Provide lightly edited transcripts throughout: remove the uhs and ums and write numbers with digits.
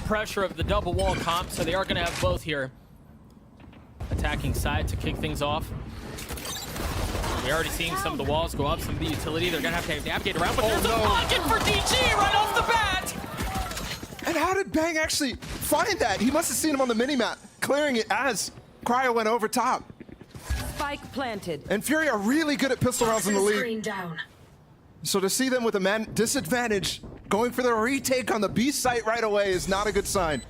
pressure of the double wall comp, so they are going to have both here. Attacking side to kick things off. We're already seeing some of the walls go up, some of the utility. They're going to have to navigate around, but there's a pocket for DG right off the bat! And how did Bang actually find that? He must have seen him on the minimap, clearing it as Cryo went over top. Spike planted. And Furia are really good at pistol rounds in the league. So to see them with a man disadvantage, going for the retake on the B site right away is not a good sign.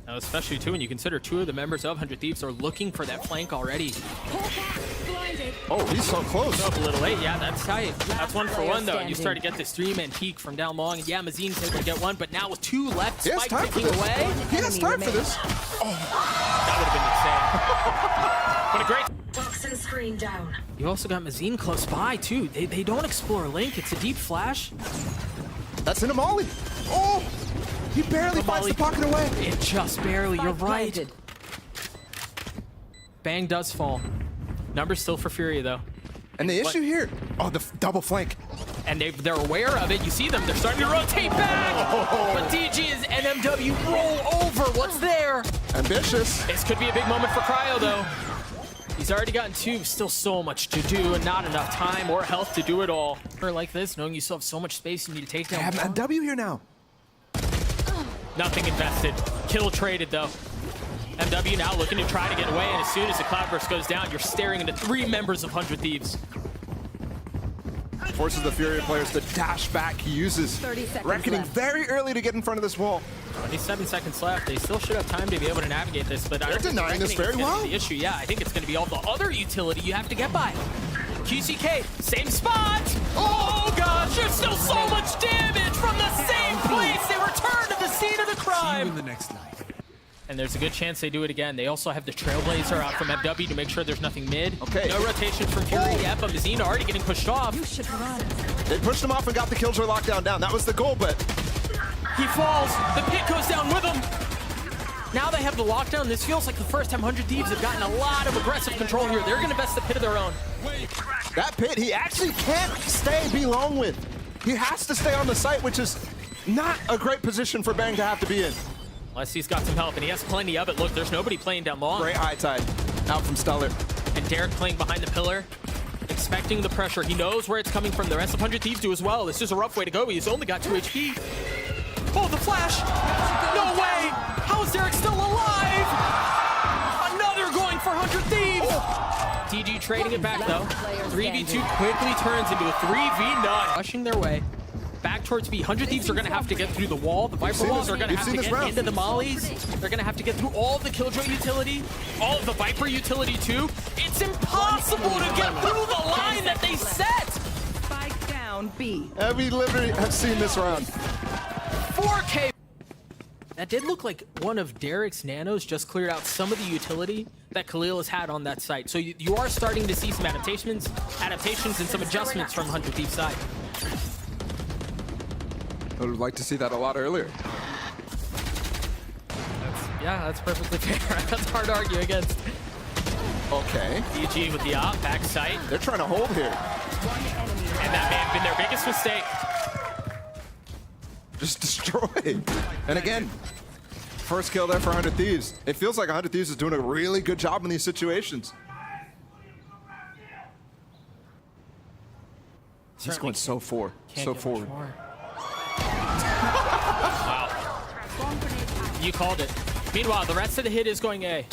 Now, especially too when you consider two of the members of 100 Thieves are looking for that flank already. Oh, he's so close. Up a little late, yeah, that's tight. That's 1 for 1 though. You start to get this 3-man peek from down long. And yeah, Mazin's able to get one, but now with 2 left, Spike taking away. He has time for this. Oh, that would have been insane. What a great. Toxin screen down. You also got Mazin close by too. They don't explore Link. It's a deep flash. That's in a molly. Oh, he barely finds the pocket away. It just barely. You're right. Bang does fall. Numbers still for Furia though. And the issue here, oh, the double flank. And they're aware of it. You see them. They're starting to rotate back. But DG is NMW roll over. What's there? Ambitious. This could be a big moment for Cryo though. He's already gotten 2, still so much to do, and not enough time or health to do it all. Or like this, knowing you still have so much space you need to take down. I have MW here now. Nothing invested. Kill traded though. MW now looking to try to get away, and as soon as the Cloudburst goes down, you're staring into 3 members of 100 Thieves. Forces the Furia players to dash back. He uses Reckoning very early to get in front of this wall. 27 seconds left. They still should have time to be able to navigate this, but they're denying this very well. The issue, yeah, I think it's going to be all the other utility you have to get by. QCK, same spot. Oh gosh, there's still so much damage from the same place. They return to the scene of the crime. In the next life. And there's a good chance they do it again. They also have the Trailblazer out from MW to make sure there's nothing mid. Okay. No rotations from Fury yet, but Mazin already getting pushed off. You should run. They pushed him off and got the Killjoy lockdown down. That was the goal, but he falls. The pit goes down with him. Now they have the lockdown. This feels like the first time 100 Thieves have gotten a lot of aggressive control here. They're going to invest the pit of their own. That pit, he actually can't be long with. He has to stay on the site, which is not a great position for Bang to have to be in. Unless he's got some help, and he has plenty of it. Look, there's nobody playing down long. Great high tide out from Stellar. And Derrek playing behind the pillar, expecting the pressure. He knows where it's coming from. The rest of 100 Thieves do as well. This is a rough way to go. He's only got 2 HP. Oh, the flash! No way! How is Derrek still alive? Another going for 100 Thieves! DG trading it back, though. 3v2 quickly turns into a 3v9. Rushing their way back towards B. 100 Thieves are going to have to get through the wall. The Viper walls are going to have to get into the mollies. They're going to have to get through all of the Killjoy utility, all of the Viper utility too. It's impossible to get through the line that they set. Spike down B. And we literally have seen this round. 4K. That did look like one of Derrek's nanos just cleared out some of the utility that Khalil has had on that site. So you are starting to see some adaptations and some adjustments from 100 Thieves' side. I would like to see that a lot earlier. That's perfectly fair. That's hard to argue against. Okay. DG with the op, back sight. They're trying to hold here. And that may have been their biggest mistake. Just destroyed. And again, first kill there for 100 Thieves. It feels like 100 Thieves is doing a really good job in these situations. He's going so forward. Wow. You called it. Meanwhile, the rest of the hit is going A.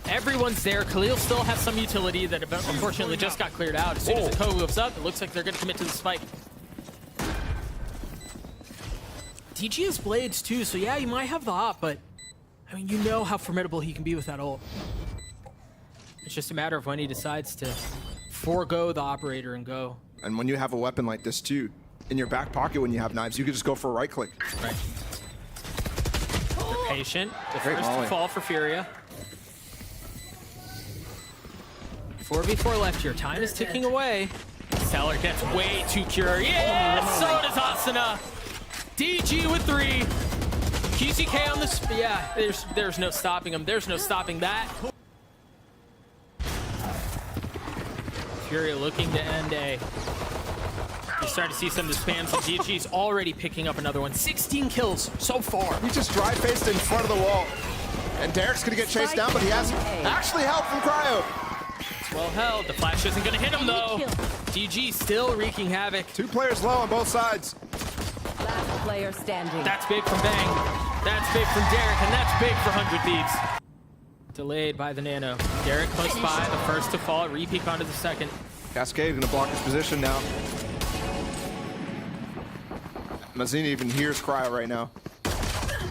Everyone's there. Khalil still has some utility that unfortunately just got cleared out. As soon as the Ko moves up, it looks like they're going to commit to the spike. DG has blades too, so yeah, you might have the op, but I mean, you know how formidable he can be with that ult. It's just a matter of when he decides to forego the operator and go. And when you have a weapon like this too, in your back pocket when you have knives, you can just go for a right click. Right. They're patient. The first to fall for Furia. 4v4 left here. Time is ticking away. Stellar gets way too curious. So does Asuna. DG with 3. QCK on this. Yeah, there's no stopping him. There's no stopping that. Furia looking to end A. You start to see some of the spams, and DG's already picking up another one. 16 kills so far. He just dry-faced in front of the wall. And Derrek's gonna get chased down, but he has actually help from Cryo. It's well held. The flash isn't gonna hit him though. DG still wreaking havoc. 2 players low on both sides. Last player standing. That's big from Bang. That's big from Derrek, and that's big for 100 Thieves. Delayed by the Nano. Derrek close by, the first to fall. Repeat onto the second. Cascade gonna block his position now. Mazin even hears Cryo right now.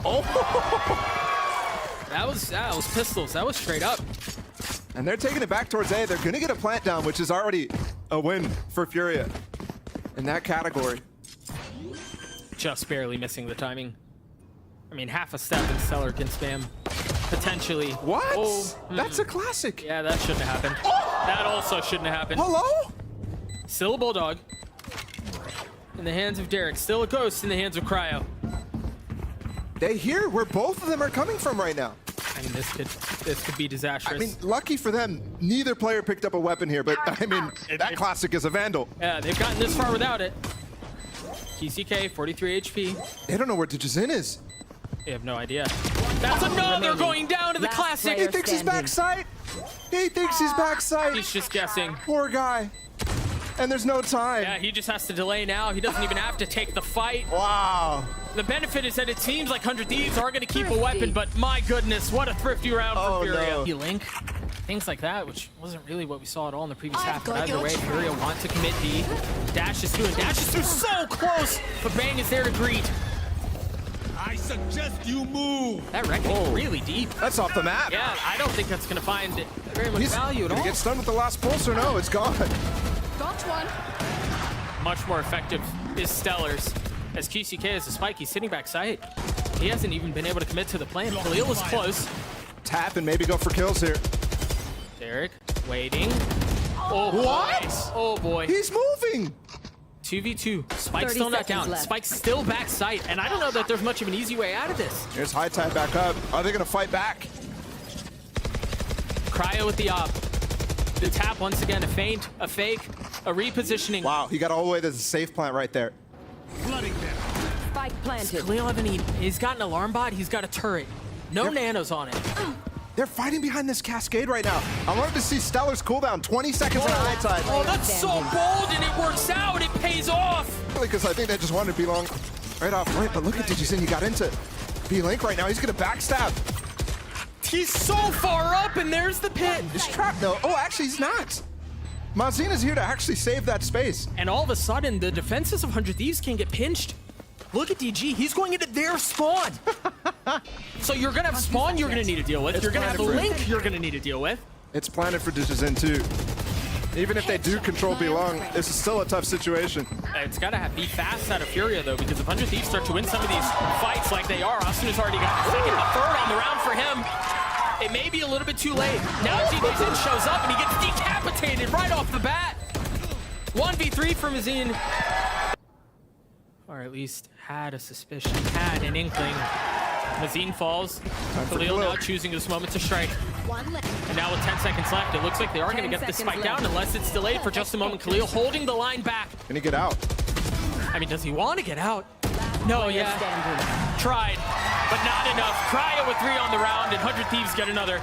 Oh! That was pistols. That was straight up. And they're taking it back towards A. They're gonna get a plant down, which is already a win for Furia in that category. Just barely missing the timing. I mean, half a step and Stellar can spam. Potentially. What? Oh, That's a classic. yeah, that shouldn't have happened. That also shouldn't have happened. Hello? Still a Bulldog. In the hands of Derrek. Still a Ghost in the hands of Cryo. They hear where both of them are coming from right now. I mean, this could be disastrous. I mean, lucky for them, neither player picked up a weapon here, but I mean, that classic is a Vandal. Yeah, they've gotten this far without it. TCK, 43 HP. They don't know where dgzin is. They have no idea. That's another going down to the Last classic. player He thinks he's backside. He thinks he's backside. He's just guessing. Poor guy. And there's no time. Yeah, he just has to delay now. He doesn't even have to take the fight. Wow. The benefit is that it seems like 100 Thieves are going to keep a weapon, but my goodness, what a thrifty round for Furia. No. Link, things like that, which wasn't really what we saw at all in the previous half. But either way, Furia want to commit B. Dashes through, and dashes through so close, but Bang is there to greet. I suggest you move. That reckoning really deep. That's off the map. Yeah, I don't think that's going to find very much value at gonna all. get stunned with the last pulse or no? It's gone. Got one. Much more effective is Stellar's. As QCK has a spike, he's sitting back side. He hasn't even been able to commit to the plan. Khalil is close. Tap and maybe go for kills here. Derrek waiting. Oh, boy. What? Oh boy. He's moving. 2v2. Spike's 30 still not seconds down. left. Spike's still back sight, and I don't know that there's much of an easy way out of this. Here's High Tide back up. Are they gonna fight back? Cryo with the op. The tap once again, a feint, a fake, a repositioning. Wow, he got all the way to the safe plant right there. Flooding them. Spike planted. Khalil he's got an alarm bot, he's got a turret. No nanos on it. They're fighting behind this cascade right now. I wanted to see Stellar's cooldown. 20 seconds in High Tide. Oh, that's so bold, and it works out. It pays off. Because I think they just wanted to be long right off right. But look at dgzin. He got into B-Link right now. He's gonna backstab. He's so far up, and there's the pit. He's trapped though. Oh, actually he's not. Mazin is here to actually save that space. And all of a sudden, the defenses of 100 Thieves can get pinched. Look at DG. He's going into their spawn. So you're going to have spawn you're going to need to deal with. You're going to have a link you're going to need to deal with. It's planted for dgzin too. Even if they do control belong, this is still a tough situation. It's got to be fast out of Furia, though, because if 100 Thieves start to win some of these fights like they are, Asuna's already got the second, the third on the round for him. It may be a little bit too late. Now dgzin shows up, and he gets decapitated right off the bat. 1v3 for Mazin. Or at least had a suspicion, had an inkling. Mazin falls. Khalil now choosing this moment to strike. And now with 10 seconds left, it looks like they are going to get the spike down unless it's delayed for just a moment. Khalil holding the line back. Can he get out? I mean, does he want to get out? No, yeah. Tried, but not enough. Cryo with 3 on the round, and 100 Thieves get another.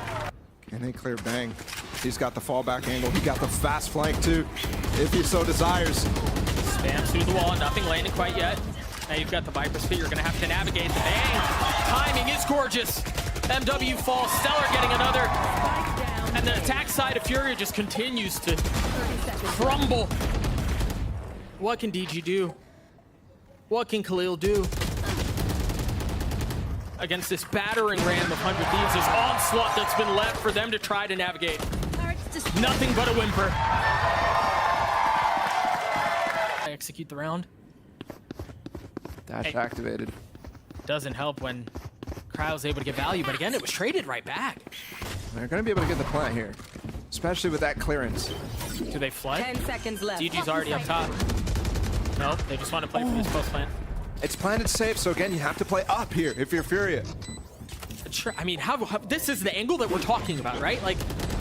Can they clear Bang? He's got the fallback angle. He got the fast flank too, if he so desires. Spams through the wall, nothing landing quite yet. Now you've got the Viper speed, you're gonna have to navigate the Bang. Timing is gorgeous. MW falls, Stellar getting another. And the attack side of Furia just continues to crumble. What can DG do? What can Khalil do? Against this battering ram of 100 Thieves, this onslaught that's been left for them to try to navigate. Nothing but a whimper. I execute the round. Dash activated. Doesn't help when Cryo's able to get value, but again, it was traded right back. They're going to be able to get the plant here, especially with that clearance. Do they flood? 10 seconds left. DG's already up top. Nope, they just want to play for this post plant. It's planted safe, so again, you have to play up here if you're Furia. I mean, how this is the angle that we're talking about, right? Like,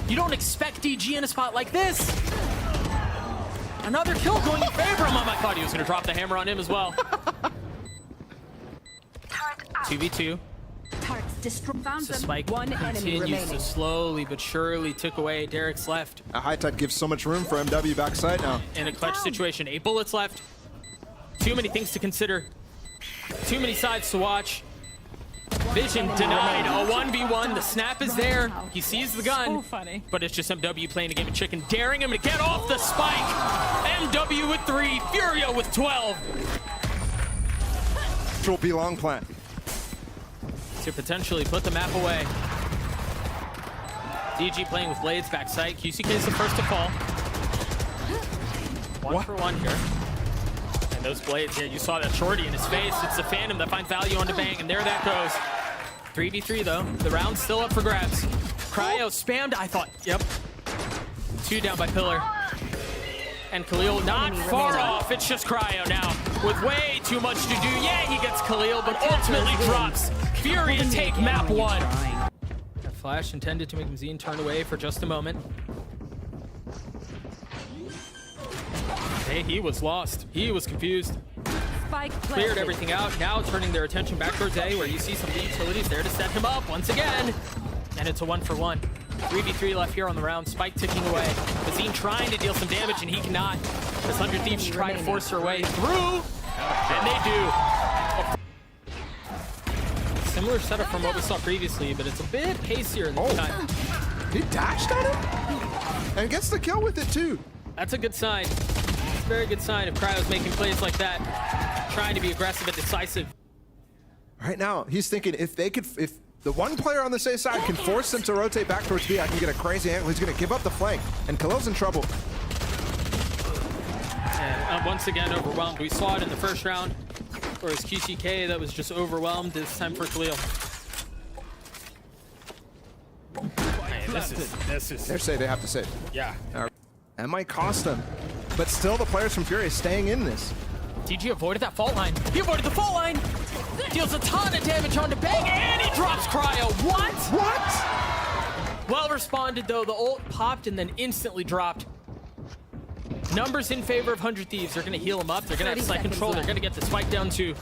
you don't expect DG in a spot like this. Another kill going in favor of him. I thought he was going to drop the hammer on him as well. 2v2. So Spike One enemy continues to remaining. slowly but surely tick away Derrek's left. A high tide gives so much room for MW backside now. In a clutch situation. 8 bullets left. Too many things to consider. Too many sides to watch. Vision denied. A 1v1. The snap is there. He sees the gun. But it's just MW playing a game of chicken, daring him to get off the spike. MW with 3. Furia with 12. Control B long plant. To potentially put the map away. DG playing with blades backside. QCK is the first to fall. One for one here. And those blades, yeah, you saw that shorty in his face. It's the Phantom that finds value on the bang, and there that goes. 3v3 though. The round's still up for grabs. Cryo spammed, I thought. Yep. 2 down by Pillar. And Khalil not far off. It's just Cryo now with way too much to do. Yeah, he gets Khalil, but ultimately drops. Furia take map 1. That flash intended to make Mazin turn away for just a moment. Hey, he was lost. He was confused. Spike Cleared planted. everything out. Now turning their attention back towards A, where you see some of the utilities there to set him up once again. And it's a 1-for-1. 3v3 left here on the round. Spike ticking away. Mazin trying to deal some damage, and he cannot. As 100 Thieves try to force their way through. And they do. Similar setup from what we saw previously, but it's a bit pacier this time. He dashed on him? And gets the kill with it too. That's a good sign. It's a very good sign if Cryo's making plays like that. Trying to be aggressive and decisive. Right now, he's thinking if the one player on the safe side can force them to rotate back towards B, I can get a crazy angle. He's going to give up the flank, and Khalil's in trouble. And once again, overwhelmed. We saw it in the first round, where it was QCK that was just overwhelmed. This time for Khalil. Man, this is. They're saying they have to save. Yeah. That might cost them. But still, the players from Furia staying in this. DG avoided that fault line. He avoided the fault line. Deals a ton of damage onto Bang, and he drops Cryo. What? Well responded, though. The ult popped and then instantly dropped. Numbers in favor of 100 Thieves. They're going to heal him up. They're going to have site control. They're going to get the spike down too.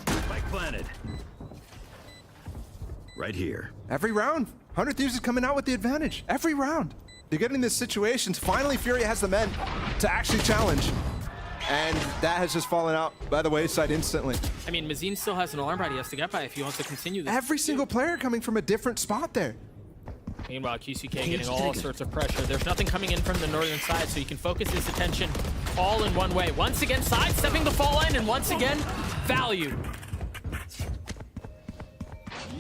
Spike planted. Right here. Every round, 100 Thieves is coming out with the advantage. Every round. They're getting these situations. Finally, Furia has the men to actually challenge. And that has just fallen out by the wayside instantly. I mean, Mazin still has an alarm bot he has to get by if he wants to continue this. Every single player coming from a different spot there. Meanwhile, QCK getting all sorts of pressure. There's nothing coming in from the northern side, so he can focus his attention all in one way. Once again, sidestepping the fall line, and once again, value.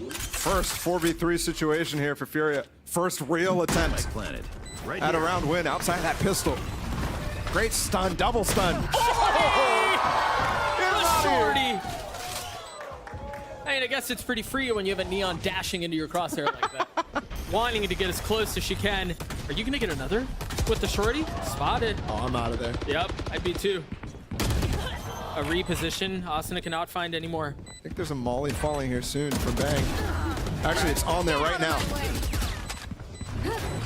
First 4v3 situation here for Furia. First real attempt Spike planted. Right at a here. round win outside that pistol. Great stun, double stun. The shorty! I mean, I guess it's pretty free when you have a Neon dashing into your crosshair like that. Wanting to get as close as she can. Are you gonna get another with the shorty? Spotted. Oh, I'm out of there. Yep, I'd be too. A reposition. Asuna cannot find any more. I think there's a molly falling here soon from Bang. Actually, it's on there right now.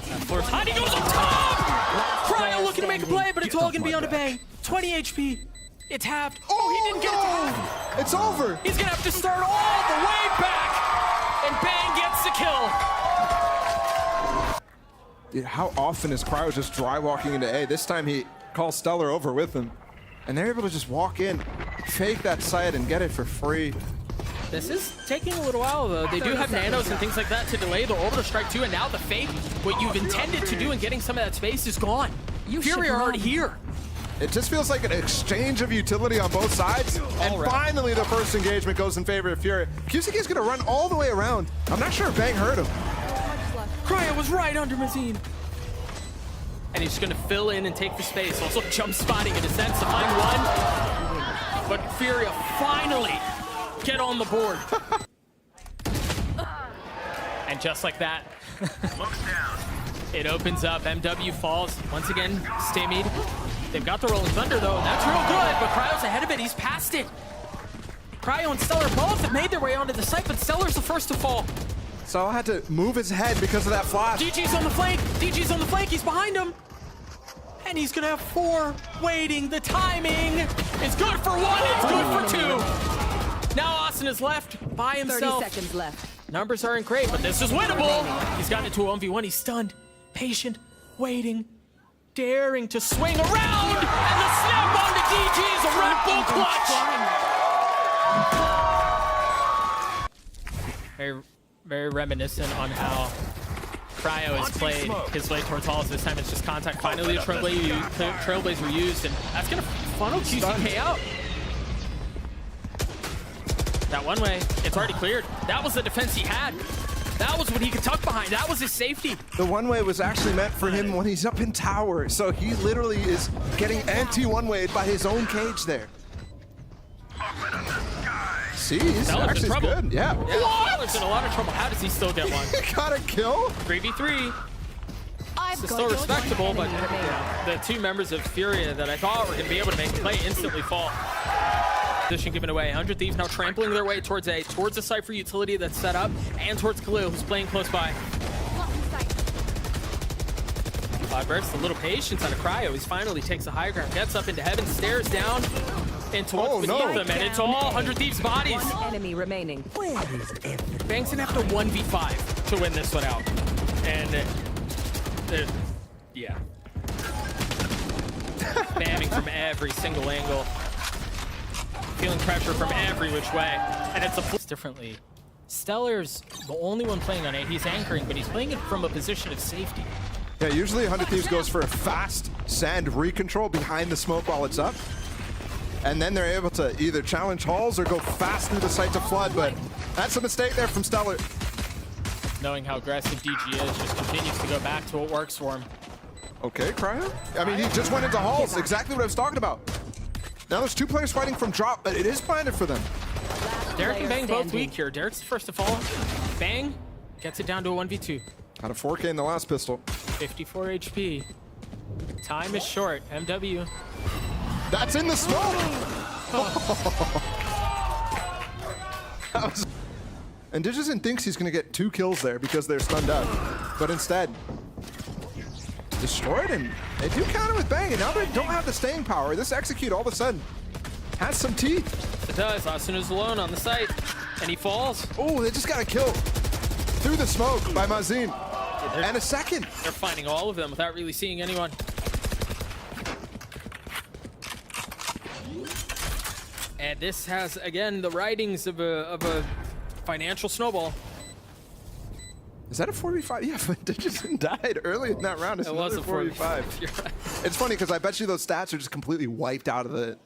He goes up top! Cryo looking to make a play, but it's all gonna be on a Bang. 20 HP. It's halved. Oh, he didn't get it to half. It's over. He's gonna have to start all the way back. And Bang gets the kill. Dude, how often is Cryo just dry walking into A? This time he calls Stellar over with him. And they're able to just walk in, fake that site, and get it for free. This is taking a little while, though. They do have nanos and things like that to delay the orbital strike, too. And now the fake, what you've intended to do in getting some of that space is gone. Furia are already here. It just feels like an exchange of utility on both sides. And finally, the first engagement goes in favor of Furia. QCK is going to run all the way around. I'm not sure if Bang heard him. Cryo was right under Mazin. And he's just going to fill in and take the space. Also jump spotting in a sense to find one. But Furia finally get on the board. And just like that, it opens up. MW falls. Once again, Stimmied. They've got the Rolling Thunder, though, and that's real good, but Cryo's ahead of it. He's past it. Cryo and Stellar both have made their way onto the site, but Stellar's the first to fall. So I had to move his head because of that flash. DG's on the flank. DG's on the flank. He's behind him. And he's gonna have 4 waiting. The timing is good for 1, it's good for 2. Now Asuna's left by 30 himself. seconds left. Numbers aren't great, but this is winnable. He's gotten into a 1v1. He's stunned, patient, waiting, daring to swing around. And the snap onto DG is a Red Bull clutch. Very, very reminiscent on how Cryo has played his way towards halls. This time it's just contact. Finally, a Trailblazer used, and that's going to funnel QCK out. That one way, it's already cleared. That was the defense he had. That was what he could tuck behind. That was his safety. The one-way was actually meant for him when he's up in tower, so he literally is getting anti-one-wayed by his own cage there. See, he's actually good. Yeah. Stellar's in a lot of trouble. How does he still get one? He got a kill. 3v3. It's still respectable, but the 2 members of Furia that I thought were going to be able to make the play instantly fall. Position given away. 100 Thieves now trampling their way towards A, towards the Cypher utility that's set up, and towards Khalil, who's playing close by. Burst, a little patience out of Cryo. He finally takes the high ground, gets up into heaven, stares down into what's beneath them, and it's all 100 Thieves' bodies. 1 enemy remaining. Bang's gonna have to 1v5 to win this one out. And, yeah. Spamming from every single angle. Feeling pressure from every which way. And it's differently. Stellar's the only one playing on A. He's anchoring, but he's playing it from a position of safety. Yeah, usually 100 Thieves goes for a fast sand recontrol behind the smoke while it's up. And then they're able to either challenge halls or go fast through the site to flood, but that's a mistake there from Stellar. Knowing how aggressive DG is, just continues to go back to what works for him. Okay, Cryo. I mean, he just went into halls, exactly what I was talking about. Now there's 2 players fighting from drop, but it is planted for them. Derrek and Bang both weak here. Derrek's the first to fall. Bang gets it down to a 1v2. Got a 4K in the last pistol. 54 HP. Time is short. MW. That's in the smoke! And dgzin thinks he's gonna get 2 kills there because they're stunned up. But instead, destroyed, and they do counter with Bang, and now they don't have the staying power. This execute all of a sudden has some teeth. It does. Asuna's alone on the site, and he falls. Oh, they just got a kill through the smoke by Mazin. And a second. They're finding all of them without really seeing anyone. And this has, again, the writings of a financial snowball. Is that a 4v5? Yeah, but dgzin died early in that round. It's it was a 4v5. You're right. It's funny because I bet you those stats are just completely wiped out of the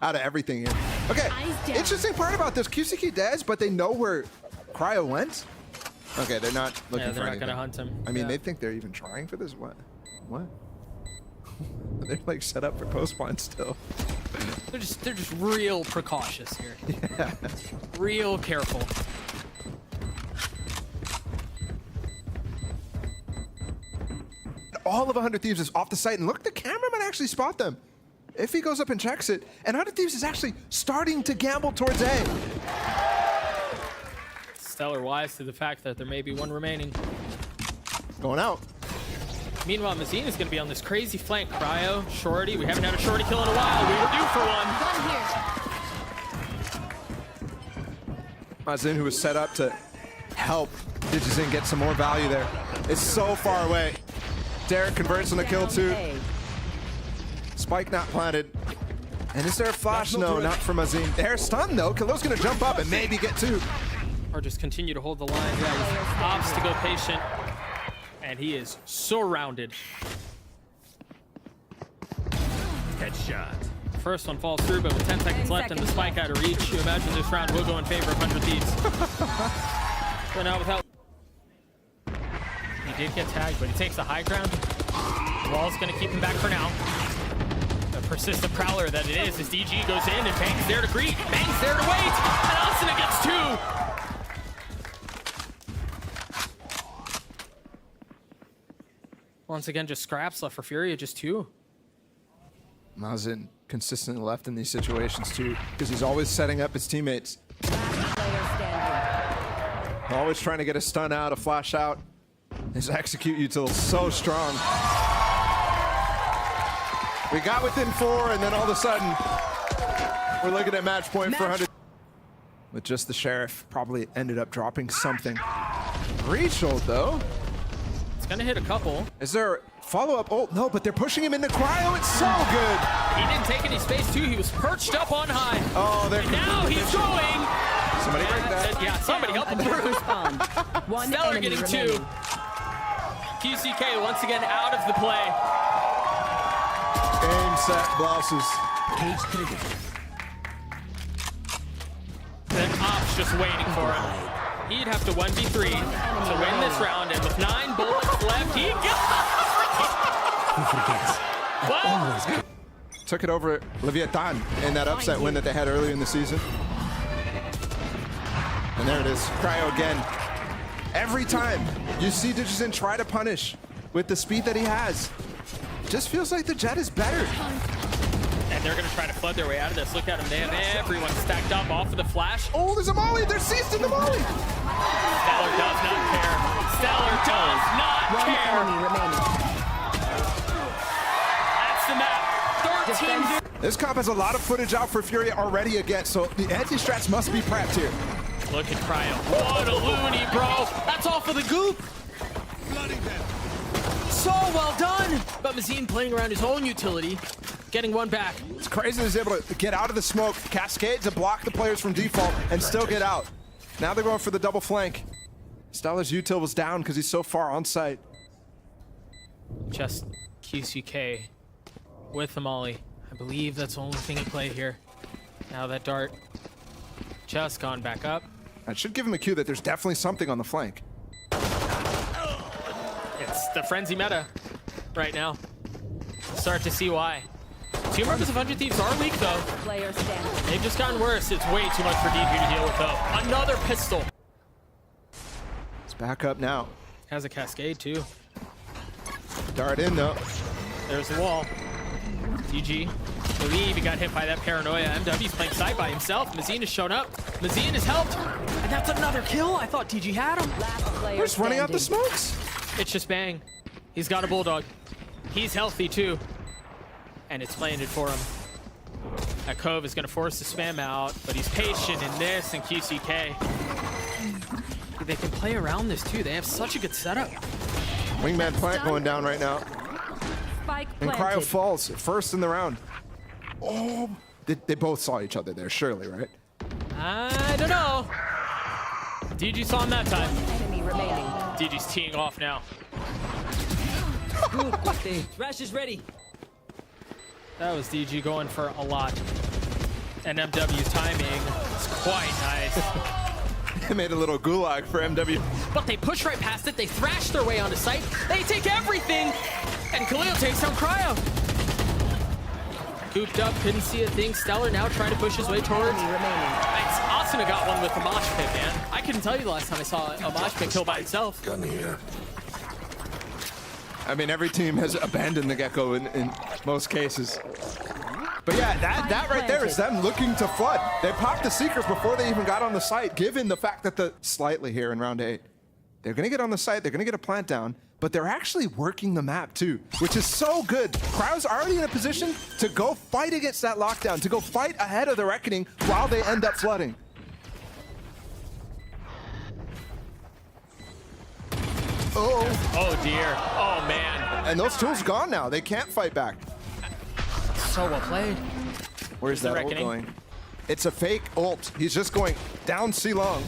out of everything here. Okay, interesting part about this, QCK does, but they know where Cryo went. Okay, they're not looking for anything. They're not gonna hunt him. I mean, they think they're even trying for this. What? They're like set up for post blind still. They're just real precautious here. Yeah. Real careful. All of 100 Thieves is off the site, and look, the camera might actually spot them if he goes up and checks it. And 100 Thieves is actually starting to gamble towards A. Stellar wise to the fact that there may be 1 remaining. Going out. Meanwhile, Mazin is going to be on this crazy flank. Cryo, Shorty. We haven't had a Shorty kill in a while. We were due for one. Mazin, who was set up to help dgzin get some more value there, is so far away. Derrek converts on the kill too. Spike not planted. And is there a flash? No, not for Mazin. They're stunned though. Khalil's going to jump up and maybe get 2. Or just continue to hold the line. Yeah, he's opts to go patient. And he is surrounded. Headshot. First one falls through, but with 10 seconds left and the spike out of reach, you imagine this round will go in favor of 100 Thieves. So now without... He did get tagged, but he takes the high ground. The wall's going to keep him back for now. The persistent prowler that it is, as DG goes in and Bang's there to greet. Bang's there to wait, and Asuna gets 2. Once again, just scraps left for Furia, just 2. Mazin consistently left in these situations too, because he's always setting up his teammates. Always trying to get a stun out, a flash out. His execute util so strong. We got within 4, and then all of a sudden, we're looking at match point for 100. With just the Sheriff, probably ended up dropping something. Reach ult, though. It's gonna hit a couple. Is there follow-up ult? No, but they're pushing him into Cryo. It's so good. He didn't take any space, too. He was perched up on high. Oh, they're... And now he's going. Somebody break that. Yeah, somebody help him through. One Stellar enemy getting remaining. 2. QCK once again out of the play. Game, set, blouses. Cage trigger. Then Ops just waiting for him. He'd have to 1v3 to win this round, and with 9 bullets left, he got. Who forgets? What? Took it over Leviathan in that upset win that they had earlier in the season. And there it is, Cryo again. Every time you see dgzin try to punish with the speed that he has, just feels like the Jet is better. And they're going to try to flood their way out of this. Look at them. They have everyone stacked up off of the flash. Oh, there's a Molly. They're seized in the Molly. Stellar does not care. Stellar does not One care. enemy remaining. That's the map. 13. This comp has a lot of footage out for Furia already again, so the anti-strats must be prepped here. Look at Cryo. What a loony, bro. That's all for the goop. So well done. But Mazin playing around his own utility, getting one back. It's crazy that he's able to get out of the smoke, cascade to block the players from default, and still get out. Now they're going for the double flank. Stellar's util was down because he's so far on site. Just QCK with the molly. I believe that's the only thing in play here. Now that dart just gone back up. That should give him a cue that there's definitely something on the flank. It's the frenzy meta right now. Start to see why. 2 members of 100 Thieves are weak though. Player standing. They've just gotten worse. It's way too much for DG to deal with though. Another pistol. It's back up now. Has a cascade too. Dart in though. There's the wall. DG. Believe he got hit by that paranoia. MW's playing side by himself. Mazin has shown up. Mazin has helped. And that's another kill. I thought DG had him. Last player We're just running out the standing. smokes. It's just bang. He's got a bulldog. He's healthy too. And it's landed for him. That Cove is going to force the spam out, but he's patient in this and QCK. They can play around this too. They have such a good setup. Wingman plant going down right now. Spike And Cryo planted. falls first in the round. Oh, they both saw each other there, surely, right? I don't know. DG saw him that time. Enemy remaining. DG's teeing off now. Thrash is ready. That was DG going for a lot. And MW's timing is quite nice. They made a little gulag for MW. But they push right past it. They thrash their way onto site. They take everything. And Khalil takes down Cryo. Cooped up, couldn't see a thing. Stellar now trying to push his way towards. Enemy remaining. Asuna got one with the mosh pit, man. I couldn't tell you the last time I saw a mosh pit kill by itself. Gun here. I mean, every team has abandoned the Gecko in most cases. But yeah, that right there is them looking to flood. They popped the Seekers before they even got on the site, given the fact that slightly here in round 8. They're gonna get on the site, they're gonna get a plant down, but they're actually working the map too, which is so good. Cryo's already in a position to go fight against that lockdown, to go fight ahead of the Reckoning while they end up flooding. Oh. Oh dear. Oh man. And those tools gone now. They can't fight back. So well played. Where's the that ult Reckoning. going? It's a fake ult. He's just going down C long.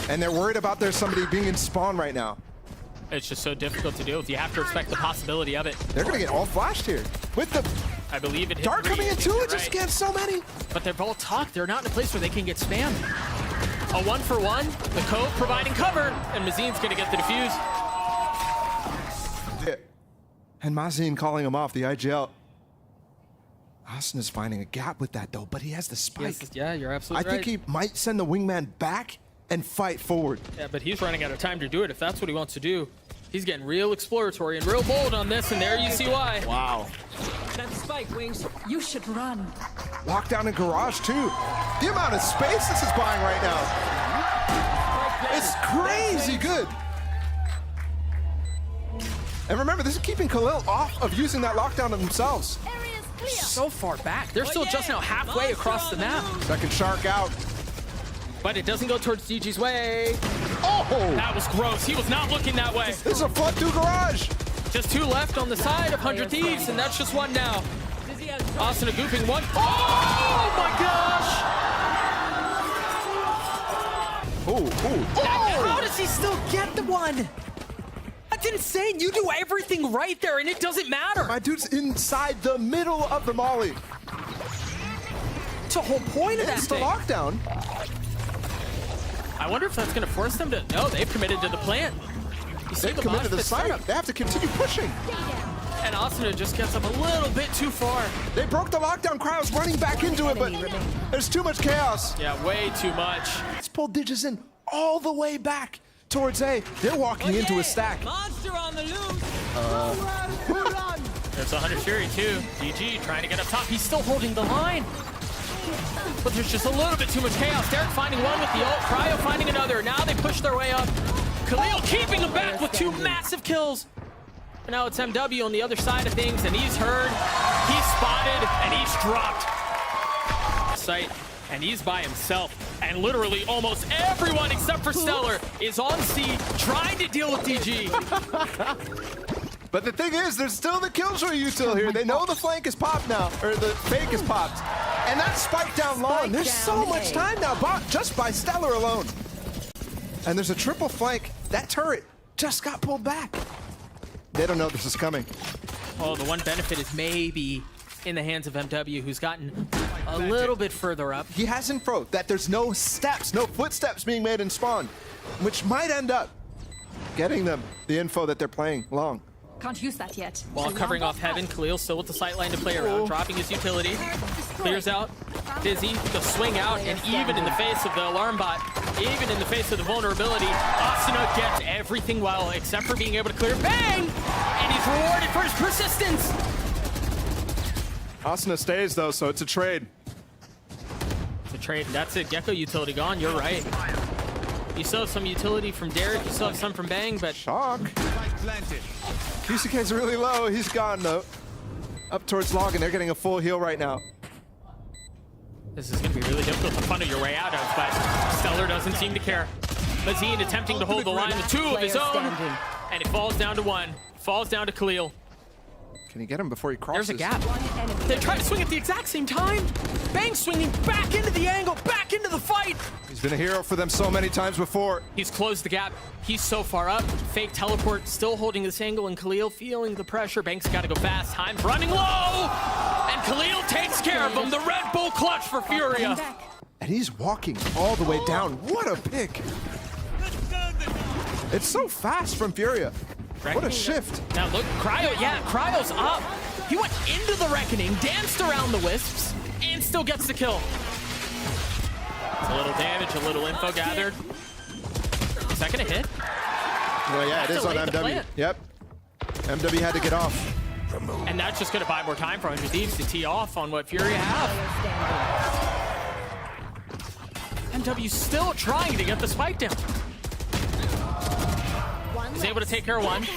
And they're worried about there's somebody being in spawn right now. It's just so difficult to deal with. You have to respect the possibility of it. They're gonna get all flashed here. With the I believe it hit dart 3. coming in too, it just Right. gets so many. But they're both tucked. They're not in a place where they can get spammed. A 1-for-1. The Cove providing cover. And Mazin's going to get the defuse. And Mazin calling him off, the IGL. Asuna's finding a gap with that though, but he has the spike. Yes, yeah, you're I absolutely think he might send the wingman back and fight forward. Yeah, but he's running out of time to do it if that's what he wants to do. He's getting real exploratory and real bold on this, and there you see why. Wow. That's spike, Wings. You should run. Lockdown in garage too. The amount of space this is buying right now. It's crazy good. And remember, this is keeping Khalil off of using that lockdown on themselves. Area's clear. So far back. They're still just now halfway across the map. Second shark out. But it doesn't go towards DG's way. Oh! That was gross. He was not looking that way. This is a flood through garage. Just 2 left on the side of 100 Thieves, and that's just 1 now. Dizzy has Asuna goofing 1. Oh my gosh! How does he still get the 1? That's insane. You do everything right there, and it doesn't matter. My dude's inside the middle of the molly. It's the whole point of that It's the thing. lockdown. I wonder if that's going to force them to... No, they've committed to the plant. You see They've the committed to the mosh pit site. setup. They have to continue pushing. And Asuna just gets up a little bit too far. They broke the lockdown. Cryo's running back into it, but there's too much chaos. Yeah, way too much. Let's pull dgzin all the way back towards A. They're walking into a stack. monster on the loose. There's 100 Fury too. DG trying to get up top. He's still holding the line. But there's just a little bit too much chaos. Derrek finding one with the ult. Cryo finding another. Now they push their way up. Khalil keeping him back with 2 massive kills. And now it's MW on the other side of things, and he's heard, he's spotted, and he's dropped. Sight, and he's by himself. And literally almost everyone except for Stellar is on C trying to deal with DG. But the thing is, there's still the killjoy util here. They know the flank is popped now, or the fake is popped. And that's spiked down long. There's so much time now, just by Stellar alone. And there's a triple flank. That turret just got pulled back. They don't know this is coming. Oh, the one benefit is maybe in the hands of MW, who's gotten a little bit further up. He has info that there's no steps, no footsteps being made in spawn, which might end up getting them the info that they're playing long. Can't use that yet. While covering off Heaven, Khalil still with the sightline to play around, dropping his utility. Clears out, Dizzy, the swing out, and even in the face of the alarm bot, even in the face of the vulnerability, Asuna gets everything well, except for being able to clear Bang! And he's rewarded for his persistence! Asuna stays though, so it's a trade. It's a trade, and that's it. Gecko utility gone, you're right. You still have some utility from Derrek, you still have some from Bang, but Shock. QCK's really low. He's gone though. Up towards log, and they're getting a full heal right now. this is going to be really difficult to funnel your way out of, but Stellar doesn't seem to care. Mazin attempting to hold the line with 2 of his own, and it falls down to 1. Falls down to Khalil. Can he get him before he crosses? There's a gap. They try to swing at the exact same time. Bang swinging back into the angle, back into the fight. He's been a hero for them so many times before. He's closed the gap. He's so far up. Fake teleport, still holding this angle, and Khalil feeling the pressure. Bank's got to go fast. Time's running low, and Khalil takes care of him. The Red Bull clutch for Furia. And he's walking all the way down. What a pick. It's so fast from Furia. What a shift. Now look, Cryo, yeah, Cryo's up. He went into the Reckoning, danced around the Wisps, and still gets the kill. It's a little damage, a little info gathered. Is that gonna hit? Well, yeah, it is on Delayed the MW. plant. Yep. MW had to get off. And that's just gonna buy more time for 100 Thieves to tee off on what Furia have. MW still trying to get the spike down. He's able to take care of 1.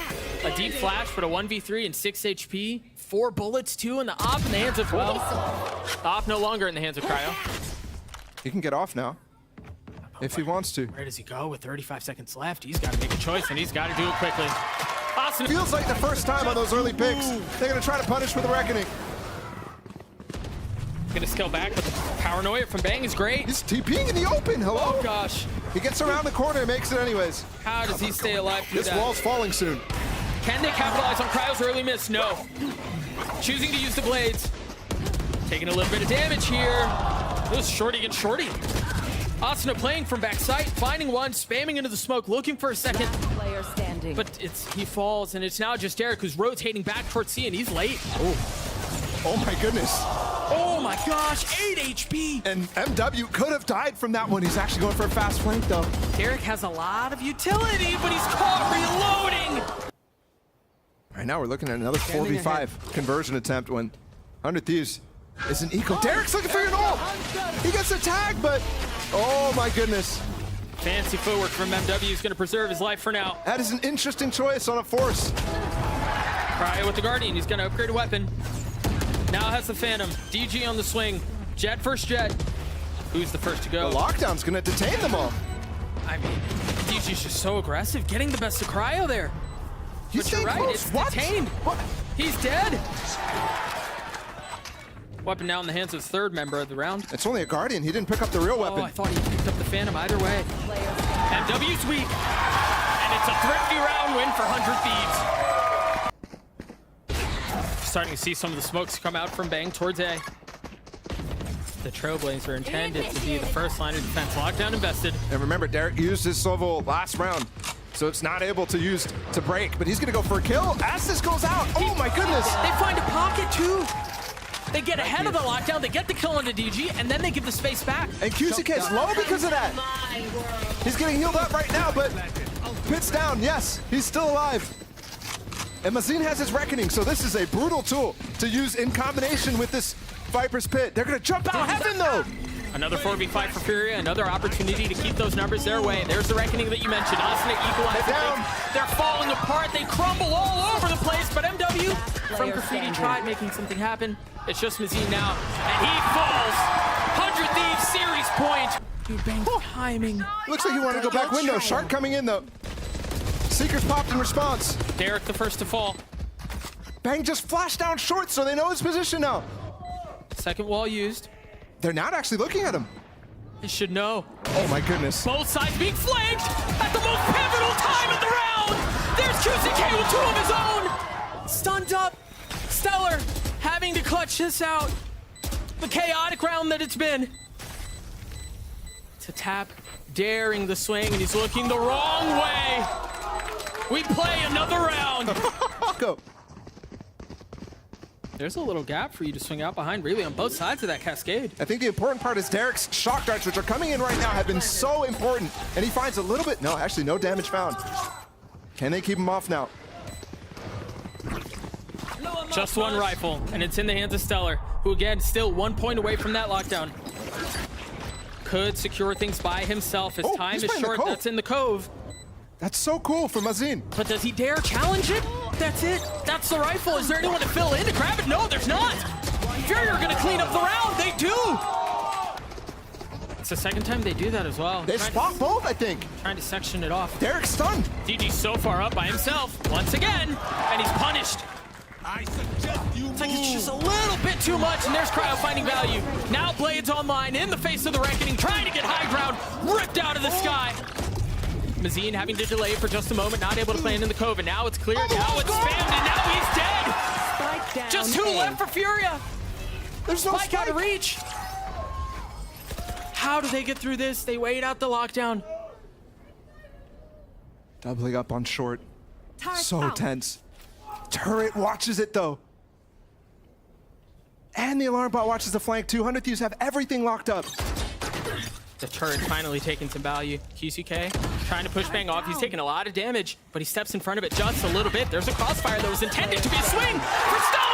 A deep flash, but a 1v3 and 6 HP. 4 bullets, 2 in the op in the hands of, well, the op no longer in the hands of Cryo. He can get off now. If he wants to. Where does he go with 35 seconds left? He's got to make a choice, and he's got to do it quickly. Asuna. Feels like the first time on those early picks. They're going to try to punish with the Reckoning. Gonna scale back, but the paranoia from Bang is great. He's TPing in the open. Hello? Oh gosh. He gets around the corner and makes it anyways. How does he stay alive through This that? wall's falling soon. Can they capitalize on Cryo's early miss? No. Choosing to use the blades. Taking a little bit of damage here. It was shorty against shorty. Asuna playing from backside, finding 1, spamming into the smoke, looking for a second. Player standing. But he falls, and it's now just Derrek who's rotating back towards C, and he's late. Oh my goodness. Oh my gosh, 8 HP. And MW could have died from that one. He's actually going for a fast flank though. Derrek has a lot of utility, but he's caught reloading. Right now we're looking at another 4v5 conversion attempt when 100 Thieves is an eco. Derrek's looking for an ult. He gets a tag, but oh my goodness. Fancy footwork from MW is going to preserve his life for now. That is an interesting choice on a force. Cryo with the Guardian. He's going to upgrade a weapon. Now has the Phantom. DG on the swing. Jet first Jet. Who's the first to go? The lockdown's gonna detain them all. I mean, DG's just so aggressive, getting the best of Cryo there. He's But you're right, close. it's What? detained. What? He's dead. Weapon now in the hands of the third member of the round. It's only a Guardian. He didn't pick up the real Oh, weapon. I thought he picked up the Phantom either way. MW's weak. And it's a thrifty round win for 100 Thieves. Starting to see some of the smokes come out from Bang towards A. The Trailblazer intended to be the first line of defense. Lockdown invested. And remember, Derrek used his swivel last round, so it's not able to use to break, but he's gonna go for a kill as this goes out. Oh my goodness. They find a pocket too. They get ahead of the lockdown, they get the kill on the DG, and then they give the space back. And QCK is low because of that. He's getting healed up right now, but Pit's down. Yes, he's still alive. And Mazin has his Reckoning, so this is a brutal tool to use in combination with this Viper's Pit. They're gonna jump out heaven though. Another 4v5 for Furia, another opportunity to keep those numbers their way. There's the Reckoning that you mentioned. Asuna equalizing down. things. They're falling apart. They crumble all over the place, but MW from Graffiti tried making something happen. It's just Mazin now, and he falls. 100 Thieves series point. Dude, Bang's timing. Looks like he wanted to go back window. Shark coming in though. Seekers popped in response. Derrek the first to fall. Bang just flashed down short, so they know his position now. Second wall used. They're not actually looking at him. They should know. Oh my goodness. Both sides being flanked at the most pivotal time of the round. There's QCK with 2 of his own. Stunned up. Stellar having to clutch this out. The chaotic round that it's been. To tap, daring the swing, and he's looking the wrong way. We play another round. Go. There's a little gap for you to swing out behind, really, on both sides of that cascade. I think the important part is Derrek's shock darts, which are coming in right now, have been so important. And he finds a little bit, no, actually no damage found. Can they keep him off now? Just one rifle, and it's in the hands of Stellar, who again, still 1 point away from that lockdown. Could secure things by himself as time he's is playing the short. Cove. That's in the Cove. That's so cool for Mazin. But does he dare challenge it? That's it. That's the rifle. Is there anyone to fill in to grab it? No, there's not. Furia are going to clean up the round. They do. It's the second time they do that as well. They spot both, I think. Trying to section it off. Derrek's stunned. DG's so far up by himself once again, and he's punished. I suggest you It's like it's just a little bit too much, and there's Cryo finding value. Now Blades online in the face of the Reckoning, trying to get high ground, ripped out of the sky. Mazin having to delay for just a moment, not able to plan in the Cove, and now it's clear, now it's spammed, and now he's dead! Spike down. Just 2 left for Furia! There's no Spike out of reach! How do they get through this? They wait out the lockdown. Doubling up on short. Turret So out. tense. Turret watches it though. And the alarm bot watches the flank. 200 Thieves have everything locked up. The turret finally taking some value. QCK trying to push Bang off. He's taking a lot of damage, but he steps in front of it just a little bit. There's a crossfire that was intended to be a swing for Stellar.